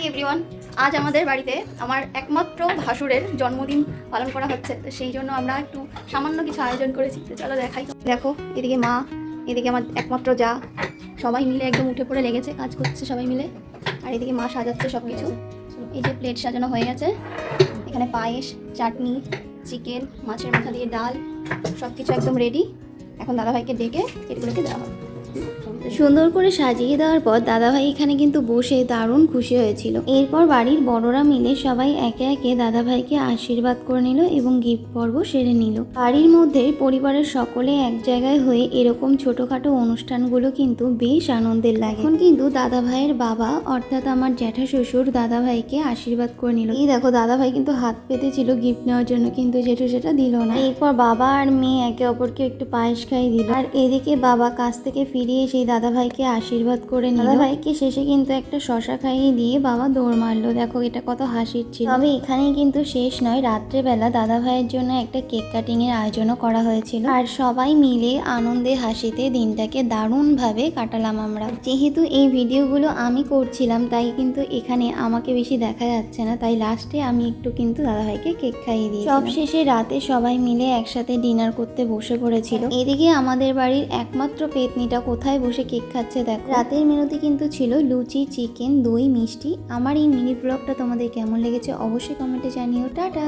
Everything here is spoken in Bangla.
এভরিওয়ান, আজ আমাদের বাড়িতে আমার একমাত্র ভাসুরের জন্মদিন পালন করা হচ্ছে। তো সেই জন্য আমরা একটু সামান্য কিছু আয়োজন করেছি। তো চলো দেখাই। দেখো, এদিকে মা, এদিকে আমার একমাত্র যা, সবাই মিলে একদম উঠে পড়ে লেগেছে, কাজ করছে সবাই মিলে। আর এদিকে মা সাজাচ্ছে সব কিছু। এই যে প্লেট সাজানো হয়ে গেছে, এখানে পায়েস, চাটনি, চিকেন, মাছের মাথা দিয়ে ডাল, সব কিছু একদম রেডি। এখন দাদাভাইকে ডেকে এগুলোকে দেওয়া হবে। সুন্দর করে সাজিয়ে দেওয়ার পর দাদাভাই এখানে কিন্তু বসে দারুণ খুশি হয়েছিল। এরপর বাড়ির বড়রা মিলে সবাই একে একে দাদাভাইকে আশীর্বাদ করে নিল এবং গিফট পর্ব সেরে নিল। বাড়ির মধ্যে পরিবারের সকলে এক জায়গায় হয়ে এরকম ছোটখাটো অনুষ্ঠানগুলো কিন্তু বেশ আনন্দের লাগে। এখন কিন্তু দাদাভাইয়ের বাবা অর্থাৎ আমার জ্যাঠা শ্বশুর দাদাভাইকে আশীর্বাদ করে নিল। এই দেখো, দাদাভাই কিন্তু হাত পেতেছিল গিফট নেওয়ার জন্য, কিন্তু জেঠু সেটা দিল না। এরপর বাবা আর মেয়ে একে অপরকে একটু পায়েস খাইয়ে দিল। আর এদিকে বাবা কাছ থেকে ফিরিয়ে সেই দাদাভাইকে আশীর্বাদ করে নিল। দাদাভাইকে শেষে কিন্তু একটা শশা খাইয়ে দিয়ে বাবা দৌড় মারলো। দেখো, এটা কত হাসির ছিল। তবে এখানেই কিন্তু শেষ নয়, রাত্রেবেলা দাদাভাইয়ের জন্য একটা কেক কাটিং এর আয়োজনও করা হয়েছিল। আর সবাই মিলে আনন্দে হাসিতে দিনটাকে দারুণ ভাবে কাটালাম আমরা। যেহেতু এই ভিডিওগুলো আমি করছিলাম, তাই কিন্তু এখানে আমাকে বেশি দেখা যাচ্ছে না, তাই লাস্টে আমি একটু কিন্তু দাদাভাইকে কেক খাইয়ে দিই। সব শেষে রাতে সবাই মিলে একসাথে ডিনার করতে বসে পড়েছিল। এদিকে আমাদের বাড়ির একমাত্র পেতনিটা কোথায় বসে কেক খাচ্ছে দেখো। রাতের মেনুতে কিন্তু ছিল লুচি, চিকেন, দই, মিষ্টি। আমার এই মিনি ব্লগটা তোমাদের কেমন লেগেছে অবশ্যই কমেন্টে জানিও। টাটা।